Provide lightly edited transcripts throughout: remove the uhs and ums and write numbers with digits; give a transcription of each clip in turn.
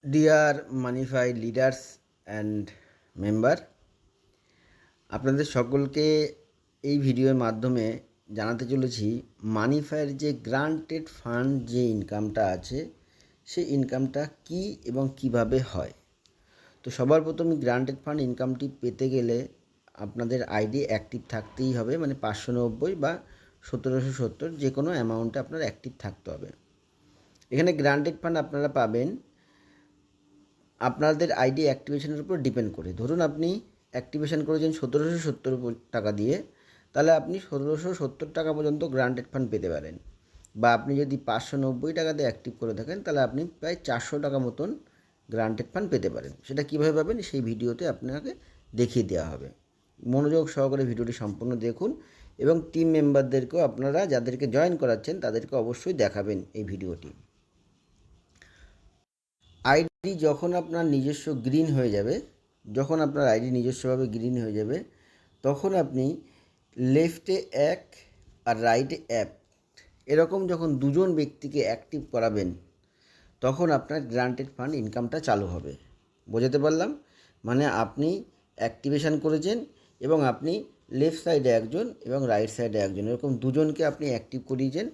Deer মানিফাই leaders and member, আপনাদের সকলকে এই ভিডিওর মাধ্যমে জানাতে চলেছি মানিফাইয়ের যে গ্রান্টেড ফান্ড যে ইনকামটা আছে সেই ইনকামটা কি এবং কিভাবে হয়। তো সবার প্রথমে গ্রান্টেড ফান্ড ইনকামটি পেতে গেলে আপনাদের আইডি অ্যাক্টিভ থাকতেই হবে, মানে 590 বা 1770 যে কোনো অ্যামাউন্টে আপনার অ্যাক্টিভ থাকতে হবে। এখানে গ্রান্টেড ফান্ড আপনারা পাবেন আপনাদের আইডি অ্যাক্টিভেশনের উপর ডিপেন্ড করে। ধরুন আপনি অ্যাক্টিভেশন করেছেন 1770 টাকা দিয়ে, তাহলে আপনি 1770 টাকা পর্যন্ত গ্রান্টেড ফান্ড পেতে পারেন। বা আপনি যদি 590 টাকা দিয়ে অ্যাক্টিভ করে থাকেন তাহলে আপনি প্রায় 400 টাকা মতন গ্রান্টেড ফান্ড পেতে পারেন। সেটা কীভাবে পাবেন সেই ভিডিওতে আপনাকে দেখিয়ে দেওয়া হবে। মনোযোগ সহকারে ভিডিওটি সম্পূর্ণ দেখুন এবং টিম মেম্বারদেরকেও আপনারা যাদেরকে জয়েন করাচ্ছেন তাদেরকে অবশ্যই দেখাবেন এই ভিডিওটি। আইডি যখন আপনার নিজস্ব গ্রিন হয়ে যাবে, যখন আপনার আইডি নিজস্বভাবে গ্রিন হয়ে যাবে, তখন আপনি লেফটে এক আর রাইটে অ্যাপ এরকম যখন দুজন ব্যক্তিকে অ্যাক্টিভ করাবেন তখন আপনার গ্রান্টেড ফান্ড ইনকামটা চালু হবে। বোঝাতে পারলাম? মানে আপনি অ্যাক্টিভেশন করেছেন এবং আপনি লেফট সাইডে একজন এবং রাইট সাইডে একজন, এরকম দুজনকে আপনি অ্যাক্টিভ করিয়েছেন।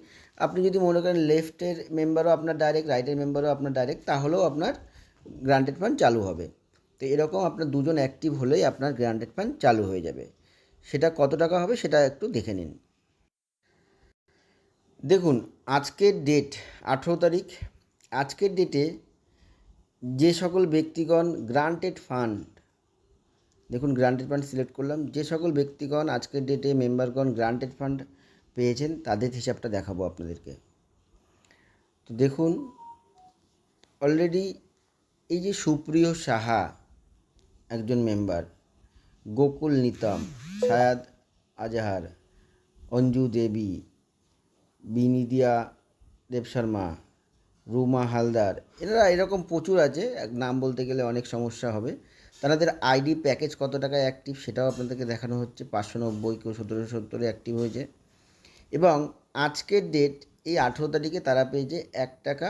আপনি যদি মনে করেন লেফটের মেম্বারও আপনার ডাইরেক্ট, রাইটের মেম্বারও আপনার ডাইরেক্ট, তাহলেও আপনার গ্রান্টেড ফান্ড চালু হবে। তো এরকম আপনার দুজন অ্যাক্টিভ হলেই আপনার গ্রান্টেড ফান্ড চালু হয়ে যাবে। সেটা কত টাকা হবে সেটা একটু দেখে নিন। দেখুন, আজকের ডেট 18 তারিখ। আজকের ডেটে যে সকল ব্যক্তিগণ গ্রান্টেড ফান্ড, দেখুন গ্রান্টেড ফান্ড সিলেক্ট করলাম, যে সকল ব্যক্তিগণ আজকের ডেটে মেম্বারগণ গ্রান্টেড ফান্ড পেয়েছেন তাদের হিসাবটা দেখাবো আপনাদেরকে। তো দেখুন, অলরেডি এই যে সুপ্রিয় সাহা একজন মেম্বার, গোকুল নিতম, শায়াদ আজহার, অঞ্জু দেবী, বিনিদিয়া দেব শর্মা, রুমা হালদার, এনারা এরকম প্রচুর আছে, নাম বলতে গেলে অনেক সমস্যা হবে। তাদের আইডি প্যাকেজ কত টাকায় অ্যাক্টিভ সেটাও আপনাদেরকে দেখানো হচ্ছে। 590, কেউ 1770 অ্যাক্টিভ হয়েছে। এবং আজকের ডেট এই 18 তারিখে তারা পেয়েছে 1 টাকা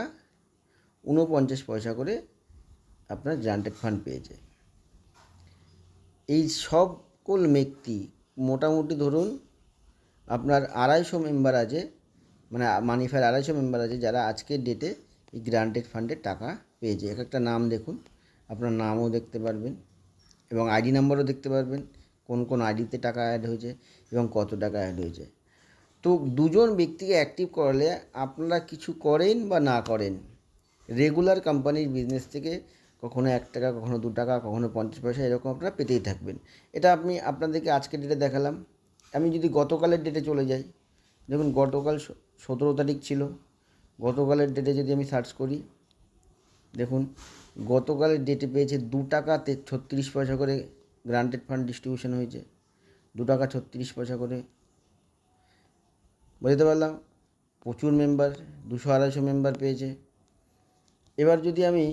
49 পয়সা করে আপনার গ্রান্টেড ফান্ড পেয়েছে। এই সকল ব্যক্তি মোটামুটি ধরুন আপনার 250 মেম্বার আছে, মানে মানিফায়ার 250 মেম্বার আছে যারা আজকের ডেটে এই গ্রান্টেড ফান্ডের টাকা পেয়েছে। এক একটা নাম দেখুন, আপনার নামও দেখতে পারবেন এবং আইডি নাম্বারও দেখতে পারবেন, কোন কোন আইডিতে টাকা অ্যাড হয়েছে এবং কত টাকা অ্যাড হয়েছে। তো দুজন ব্যক্তিকে অ্যাক্টিভ করলে আপনারা কিছু করেন বা না করেন, রেগুলার কোম্পানির বিজনেস থেকে কখনো 1 টাকা, কখনো 2 টাকা, কখনো 50 পয়সা এরকম আপনারা পেতেই থাকবেন। এটা আমি আপনাদেরকে আজকের ডেটে দেখালাম। আমি যদি গতকালের ডেটে চলে যাই, দেখুন গতকাল 17 তারিখ ছিল। গতকালের ডেটে যদি আমি সার্চ করি, দেখুন গতকালের ডেটে পেয়েছে 2 টাকা 36 পয়সা করে গ্রান্টেড ফান্ড ডিস্ট্রিবিউশন হয়েছে। 2 টাকা 36 পয়সা করে। বুঝতে পারলাম প্রচুর মেম্বার, 200-250 মেম্বার পেয়েছে। এবার যদি আমি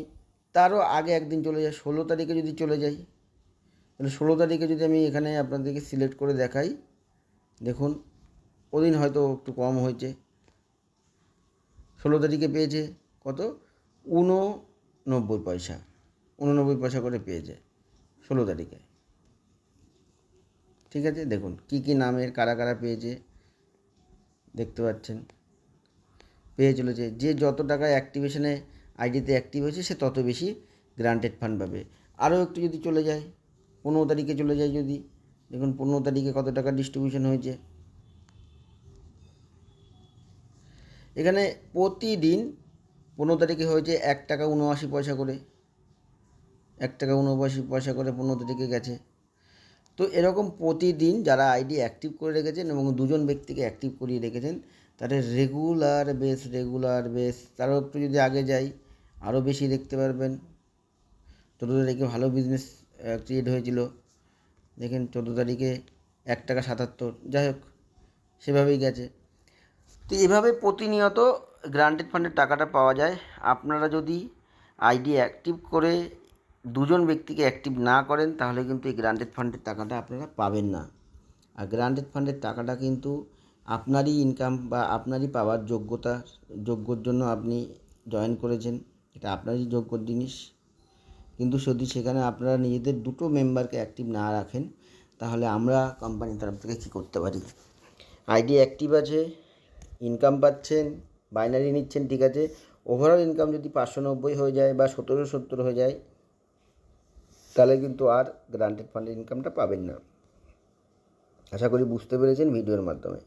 তারও আগে একদিন চলে যাই, 16 তারিখে যদি চলে যাই, তাহলে 16 তারিখে যদি আমি এখানে আপনাদেরকে সিলেক্ট করে দেখাই, দেখুন ওদিন হয়তো একটু কম হয়েছে। 16 তারিখে পেয়েছে কত, 89 পয়সা, 89 পয়সা করে পেয়েছে 16 তারিখে। ঠিক আছে, দেখুন কি কি নামের কারা কারা পেয়েছে দেখতে পাচ্ছেন। পেয়ে চলেছে, যে যত টাকা অ্যাক্টিভেশনে আইডিতে অ্যাক্টিভ হয়েছে সে তত বেশি গ্রান্টেড ফান্ড পাবে। আরও একটু যদি চলে যায়, 15 তারিখে চলে যায় যদি, দেখুন 15 তারিখে কত টাকা ডিস্ট্রিবিউশন হয়েছে। এখানে প্রতিদিন 15 তারিখে হয়েছে 1 টাকা 79 পয়সা করে, 1 টাকা 79 পয়সা করে 15 তারিখে গেছে। তো এরকম প্রতিদিন যারা আইডি অ্যাক্টিভ করে রেখেছেন এবং দুজন ব্যক্তিকে অ্যাক্টিভ করিয়ে রেখেছেন তাদের রেগুলার বেস তারও একটু যদি আগে যাই আরও বেশি দেখতে পারবেন। 14 তারিখে ভালো বিজনেস ক্রিয়েট হয়েছিল, দেখেন 14 তারিখে 1 টাকা 77, যাই হোক সেভাবেই গেছে। তো এভাবে প্রতিনিয়ত গ্রান্টেড ফান্ডের টাকাটা পাওয়া যায়। আপনারা যদি আইডি অ্যাক্টিভ করে দুজন ব্যক্তিকে অ্যাক্টিভ না করেন তাহলে কিন্তু এই গ্রান্টেড ফান্ডের টাকাটা আপনারা পাবেন না। আর গ্রান্টেড ফান্ডের টাকাটা কিন্তু আপনারই ইনকাম বা আপনারই পাওয়ার যোগ্যর জন্য আপনি জয়েন করেছেন, এটা আপনারই যোগ্য জিনিস। কিন্তু যদি সেখানে আপনারা নিজেদের দুটো মেম্বারকে অ্যাক্টিভ না রাখেন, তাহলে আমরা কোম্পানির তরফ থেকে কী করতে পারি? আইডি অ্যাক্টিভ আছে, ইনকাম পাচ্ছেন, বাইনারি নিচ্ছেন, ঠিক আছে, ওভারঅল ইনকাম যদি 590 হয়ে যায় বা 1770 হয়ে যায়, তাহলে কিন্তু আর গ্রান্টেড ফান্ডের ইনকামটা পাবেন না। আশা করি বুঝতে পেরেছেন ভিডিওর মাধ্যমে।